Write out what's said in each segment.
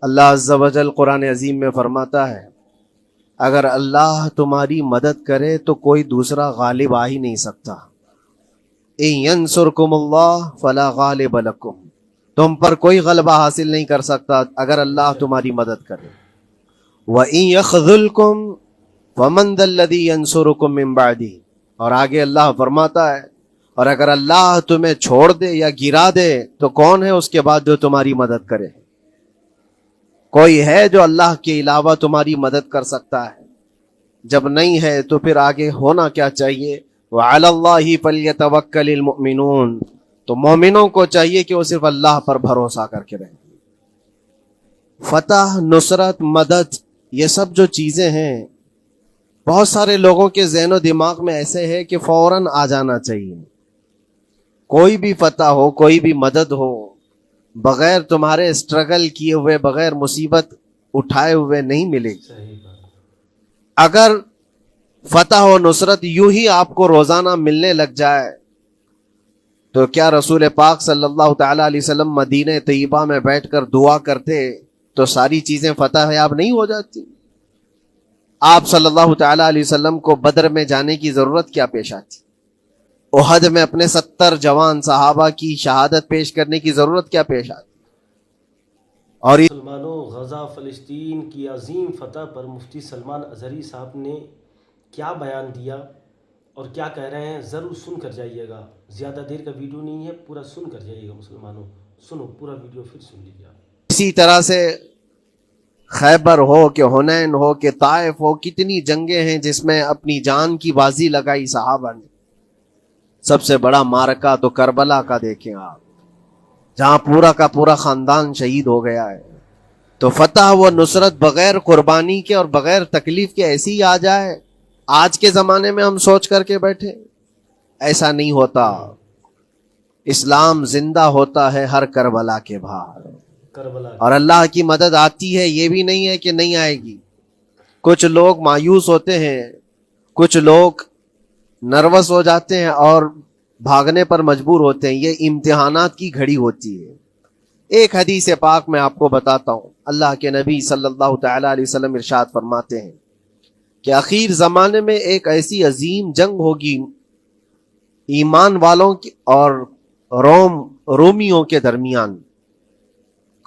اللہ عز و جل قرآن عظیم میں فرماتا ہے اگر اللہ تمہاری مدد کرے تو کوئی دوسرا غالب آ ہی نہیں سکتا. ان ینصرکم اللہ فلا غالب لکم، تم پر کوئی غلبہ حاصل نہیں کر سکتا اگر اللہ تمہاری مدد کرے. وَإِن يَخْذُلْكُمْ فَمَنْ ذَا الَّذِي يَنْصُرُكُمْ مِنْ بَعْدِهِ، اور آگے اللہ فرماتا ہے اور اگر اللہ تمہیں چھوڑ دے یا گرا دے تو کون ہے اس کے بعد جو تمہاری مدد کرے؟ کوئی ہے جو اللہ کے علاوہ تمہاری مدد کر سکتا ہے؟ جب نہیں ہے تو پھر آگے ہونا کیا چاہیے؟ وَعَلَى اللَّهِ فَلْيَتَوَكَّلِ الْمُؤْمِنُونَ، تو مومنوں کو چاہیے کہ وہ صرف اللہ پر بھروسہ کر کے رہیں. فتح، نصرت، مدد، یہ سب جو چیزیں ہیں بہت سارے لوگوں کے ذہن و دماغ میں ایسے ہے کہ فوراً آ جانا چاہیے. کوئی بھی فتح ہو، کوئی بھی مدد ہو، بغیر تمہارے اسٹرگل کیے ہوئے، بغیر مصیبت اٹھائے ہوئے نہیں ملے گی. اگر فتح و نصرت یوں ہی آپ کو روزانہ ملنے لگ جائے تو کیا رسول پاک صلی اللہ تعالی علیہ وسلم مدینہ طیبہ میں بیٹھ کر دعا کرتے تو ساری چیزیں فتح یاب نہیں ہو جاتی؟ آپ صلی اللہ تعالی علیہ وسلم کو بدر میں جانے کی ضرورت کیا پیش آتی؟ احد میں اپنے 70 جوان صحابہ کی شہادت پیش کرنے کی ضرورت کیا پیش آتی؟ اور مسلمانوں، غزہ فلسطین کی عظیم فتح پر مفتی سلمان اظہری صاحب نے کیا بیان دیا اور کیا کہہ رہے ہیں، ضرور سن کر جائیے گا. زیادہ دیر کا ویڈیو نہیں ہے، پورا سن کر جائیے گا. مسلمانوں سنو پورا ویڈیو، پھر سن لیجیے. اسی طرح سے خیبر ہو کہ حنین ہو کہ طائف ہو، کتنی جنگیں ہیں جس میں اپنی جان کی بازی لگائی صحابہ نے. سب سے بڑا معرکہ تو کربلا کا دیکھیں آپ، جہاں پورا کا پورا خاندان شہید ہو گیا ہے. تو فتح و نصرت بغیر قربانی کے اور بغیر تکلیف کے ایسی ہی آ جائے؟ آج کے زمانے میں ہم سوچ کر کے بیٹھے، ایسا نہیں ہوتا. اسلام زندہ ہوتا ہے ہر کربلا کے بعد، اور اللہ کی مدد آتی ہے، یہ بھی نہیں ہے کہ نہیں آئے گی. کچھ لوگ مایوس ہوتے ہیں، کچھ لوگ نروس ہو جاتے ہیں اور بھاگنے پر مجبور ہوتے ہیں. یہ امتحانات کی گھڑی ہوتی ہے. ایک حدیث پاک میں آپ کو بتاتا ہوں. اللہ کے نبی صلی اللہ تعالی علیہ وسلم ارشاد فرماتے ہیں کہ آخر زمانے میں ایک ایسی عظیم جنگ ہوگی ایمان والوں کی اور رومیوں کے درمیان.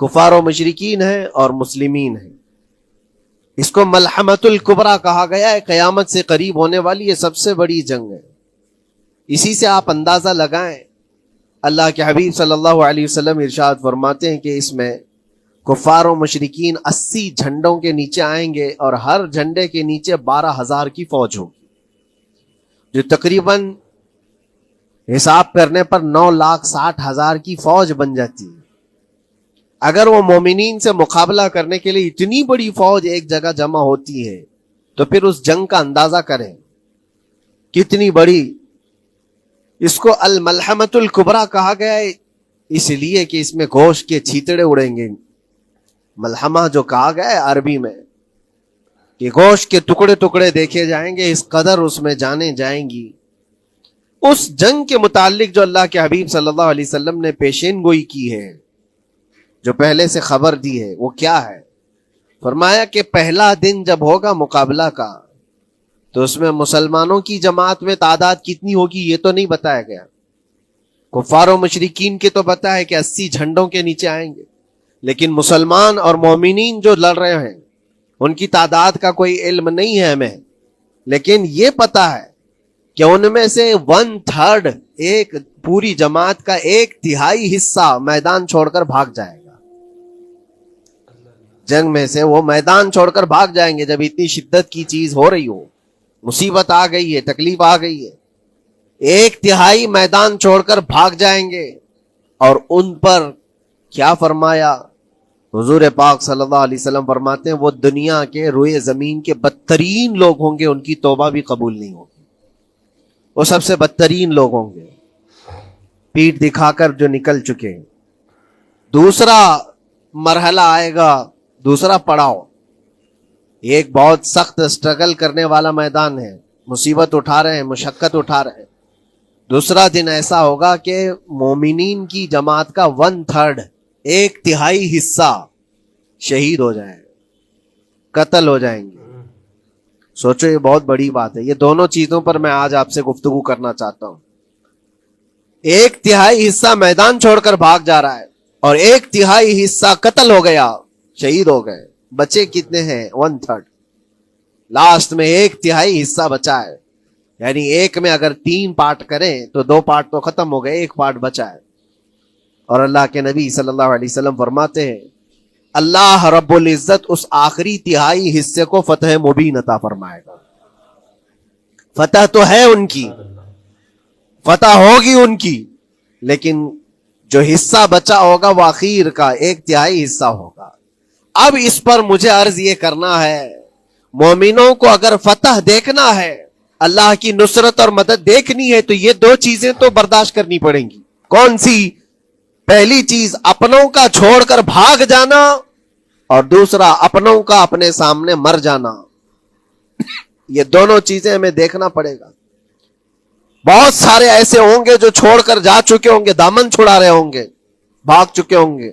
کفار و مشرکین ہیں اور مسلمین ہیں. اس کو ملحمۃ الکبریٰ کہا گیا ہے. قیامت سے قریب ہونے والی یہ سب سے بڑی جنگ ہے. اسی سے آپ اندازہ لگائیں. اللہ کے حبیب صلی اللہ علیہ وسلم ارشاد فرماتے ہیں کہ اس میں کفار و مشرکین 80 جھنڈوں کے نیچے آئیں گے اور ہر جھنڈے کے نیچے 12,000 کی فوج ہوگی، جو تقریباً حساب کرنے پر 9,60,000 کی فوج بن جاتی ہے. اگر وہ مومنین سے مقابلہ کرنے کے لیے اتنی بڑی فوج ایک جگہ جمع ہوتی ہے تو پھر اس جنگ کا اندازہ کریں کتنی بڑی. اس کو الملحمۃ الکبریٰ کہا گیا ہے اس لیے کہ اس میں گوشت کے چھیتڑے اڑیں گے. ملحمہ جو کہا گیا ہے عربی میں کہ گوشت کے ٹکڑے ٹکڑے دیکھے جائیں گے، اس قدر اس میں جانیں جائیں گی. اس جنگ کے متعلق جو اللہ کے حبیب صلی اللہ علیہ وسلم نے پیشین گوئی کی ہے، جو پہلے سے خبر دی ہے، وہ کیا ہے؟ فرمایا کہ پہلا دن جب ہوگا مقابلہ کا تو اس میں مسلمانوں کی جماعت میں تعداد کتنی ہوگی یہ تو نہیں بتایا گیا. کفار و مشرکین کے تو بتایا کہ 80 جھنڈوں کے نیچے آئیں گے، لیکن مسلمان اور مومنین جو لڑ رہے ہیں ان کی تعداد کا کوئی علم نہیں ہے ہمیں. لیکن یہ پتا ہے کہ ان میں سے 1/3، ایک پوری جماعت کا 1/3 حصہ میدان چھوڑ کر بھاگ جائے گا. جنگ میں سے وہ میدان چھوڑ کر بھاگ جائیں گے. جب اتنی شدت کی چیز ہو رہی ہو، مصیبت آ گئی ہے، تکلیف آ گئی ہے، 1/3 میدان چھوڑ کر بھاگ جائیں گے. اور ان پر کیا فرمایا حضور پاک صلی اللہ علیہ وسلم؟ فرماتے ہیں وہ دنیا کے روئے زمین کے بدترین لوگ ہوں گے، ان کی توبہ بھی قبول نہیں ہوگی. وہ سب سے بدترین لوگ ہوں گے، پیٹھ دکھا کر جو نکل چکے. دوسرا مرحلہ آئے گا، دوسرا پڑاؤ. ایک بہت سخت اسٹرگل کرنے والا میدان ہے، مصیبت اٹھا رہے ہیں، مشقت اٹھا رہے ہیں. دوسرا دن ایسا ہوگا کہ مومنین کی جماعت کا 1/3، 1/3 حصہ شہید ہو جائیں, قتل ہو جائیں گے. سوچو یہ بہت بڑی بات ہے. یہ دونوں چیزوں پر میں آج آپ سے گفتگو کرنا چاہتا ہوں. 1/3 حصہ میدان چھوڑ کر بھاگ جا رہا ہے اور 1/3 حصہ قتل ہو گیا, شہید ہو گئے. بچے کتنے ہیں؟ 1/3. لاسٹ میں 1/3 حصہ بچا ہے. یعنی ایک میں اگر 3 پارٹ کریں تو 2 پارٹ تو ختم ہو گئے, 1 پارٹ بچا ہے. اور اللہ کے نبی صلی اللہ علیہ وسلم فرماتے ہیں اللہ رب العزت اس آخری 1/3 حصے کو فتح مبین عطا فرمائے گا. فتح تو ہے ان کی, فتح ہوگی ان کی, لیکن جو حصہ بچا ہوگا وہ اخیر کا 1/3 حصہ ہوگا. اب اس پر مجھے عرض یہ کرنا ہے, مومنوں کو اگر فتح دیکھنا ہے, اللہ کی نصرت اور مدد دیکھنی ہے, تو یہ 2 چیزیں تو برداشت کرنی پڑیں گی. کون سی؟ پہلی چیز اپنوں کا چھوڑ کر بھاگ جانا, اور دوسرا اپنوں کا اپنے سامنے مر جانا. یہ دونوں چیزیں ہمیں دیکھنا پڑے گا. بہت سارے ایسے ہوں گے جو چھوڑ کر جا چکے ہوں گے, دامن چھڑا رہے ہوں گے, بھاگ چکے ہوں گے,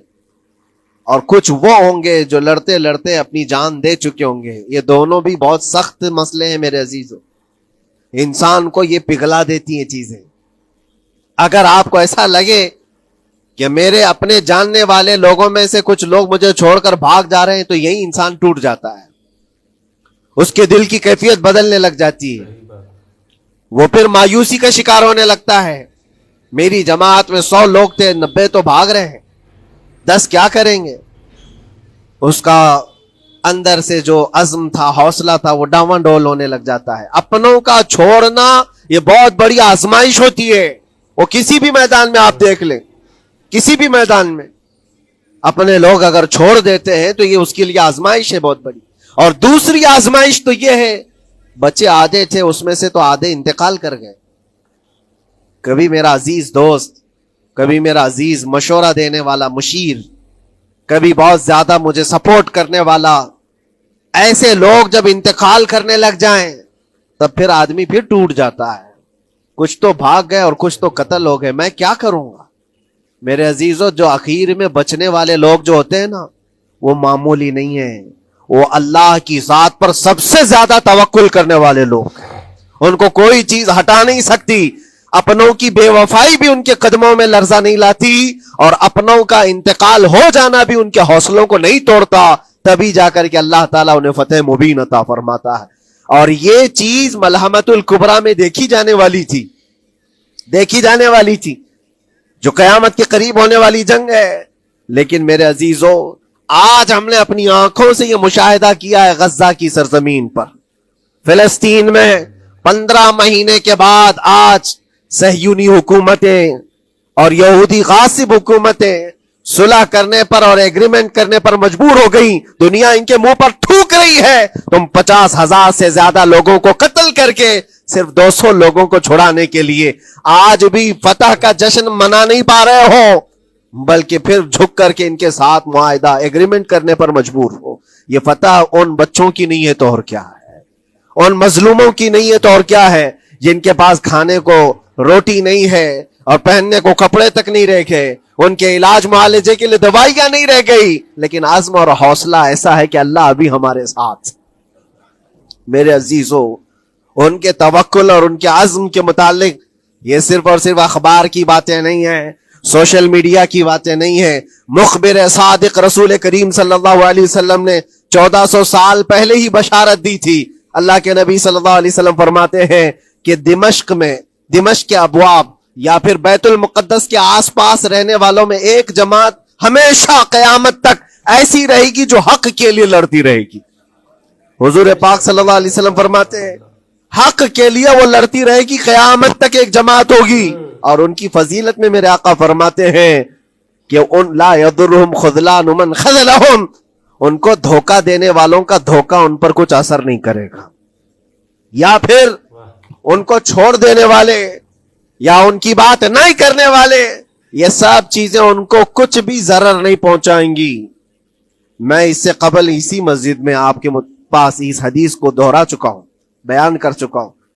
اور کچھ وہ ہوں گے جو لڑتے لڑتے اپنی جان دے چکے ہوں گے. یہ دونوں بھی بہت سخت مسئلے ہیں میرے عزیزو. انسان کو یہ پگھلا دیتی ہیں چیزیں. اگر آپ کو ایسا لگے کہ میرے اپنے جاننے والے لوگوں میں سے کچھ لوگ مجھے چھوڑ کر بھاگ جا رہے ہیں, تو یہی انسان ٹوٹ جاتا ہے, اس کے دل کی کیفیت بدلنے لگ جاتی ہے, وہ پھر مایوسی کا شکار ہونے لگتا ہے. میری جماعت میں 100 لوگ تھے, 90 تو بھاگ رہے ہیں, 10 کیا کریں گے؟ اس کا اندر سے جو عزم تھا, حوصلہ تھا, وہ ڈاواں ڈول ہونے لگ جاتا ہے. اپنوں کا چھوڑنا یہ بہت بڑی آزمائش ہوتی ہے. وہ کسی بھی میدان میں آپ دیکھ لیں, کسی بھی میدان میں اپنے لوگ اگر چھوڑ دیتے ہیں تو یہ اس کے لیے آزمائش ہے بہت بڑی. اور دوسری آزمائش تو یہ ہے, بچے آدھے تھے, اس میں سے تو آدھے انتقال کر گئے. کبھی میرا عزیز دوست, کبھی میرا عزیز مشورہ دینے والا مشیر, کبھی بہت زیادہ مجھے سپورٹ کرنے والا, ایسے لوگ جب انتقال کرنے لگ جائیں تب پھر آدمی پھر ٹوٹ جاتا ہے. کچھ تو بھاگ گئے اور کچھ تو قتل ہو گئے. میں کیا کروں گا میرے عزیزوں؟ جو اخیر میں بچنے والے لوگ جو ہوتے ہیں نا, وہ معمولی نہیں ہیں. وہ اللہ کی ذات پر سب سے زیادہ توکل کرنے والے لوگ ہیں. ان کو کوئی چیز ہٹا نہیں سکتی. اپنوں کی بے وفائی بھی ان کے قدموں میں لرزہ نہیں لاتی, اور اپنوں کا انتقال ہو جانا بھی ان کے حوصلوں کو نہیں توڑتا. تبھی جا کر کے اللہ تعالیٰ انہیں فتح مبین عطا فرماتا ہے. اور یہ چیز ملحمت الکبریٰ میں دیکھی جانے والی تھی, دیکھی جانے والی تھی, جو قیامت کے قریب ہونے والی جنگ ہے. لیکن میرے عزیزوں, آج ہم نے اپنی آنکھوں سے یہ مشاہدہ کیا ہے غزہ کی سرزمین پر, فلسطین میں 15 مہینے کے بعد آج صہیونی حکومتیں اور یہودی غاصب حکومتیں صلح کرنے پر اور ایگریمنٹ کرنے پر مجبور ہو گئی. دنیا ان کے منہ پر تھوک رہی ہے, تم 50,000 سے زیادہ لوگوں کو قتل کر کے صرف 200 لوگوں کو چھڑانے کے لیے آج بھی فتح کا جشن منا نہیں پا رہے ہو, بلکہ پھر جھک کر کے ان کے ساتھ معاہدہ ایگریمنٹ کرنے پر مجبور ہو. یہ فتح ان بچوں کی نہیں ہے تو اور کیا ہے, ان مظلوموں کی نہیں ہے تو اور کیا ہے, جن کے پاس کھانے کو روٹی نہیں ہے اور پہننے کو کپڑے تک نہیں رہ گئے, ان کے علاج معالجے کے لیے دوائیاں نہیں رہ گئی, لیکن عزم اور حوصلہ ایسا ہے کہ اللہ ابھی ہمارے ساتھ. میرے عزیزوں, ان کے توکل اور ان کے عزم کے متعلق یہ صرف اور صرف اخبار کی باتیں نہیں ہیں, سوشل میڈیا کی باتیں نہیں ہیں. مخبر صادق رسول کریم صلی اللہ علیہ وسلم نے 1400 سال پہلے ہی بشارت دی تھی. اللہ کے نبی صلی اللہ علیہ وسلم فرماتے ہیں کہ دمشق کے ابواب یا پھر بیت المقدس کے آس پاس رہنے والوں میں ایک جماعت ہمیشہ قیامت تک ایسی رہے گی جو حق کے لیے لڑتی رہے گی. حضور پاک صلی اللہ علیہ وسلم فرماتے ہیں حق کے لیے وہ لڑتی رہے گی, قیامت تک ایک جماعت ہوگی. اور ان کی فضیلت میں میرے آقا فرماتے ہیں کہ ان لا یضرهم خذلان من خذلهم, ان کو دھوکہ دینے والوں کا دھوکہ ان پر کچھ اثر نہیں کرے گا, یا پھر ان کو چھوڑ دینے والے یا ان کی بات نہیں کرنے والے, یہ سب چیزیں ان کو کچھ بھی ضرر نہیں پہنچائیں گی. میں اس سے قبل اسی مسجد میں آپ کے پاس اس حدیث کو دہرا چکا ہوں, بیان کر چکا ہوں.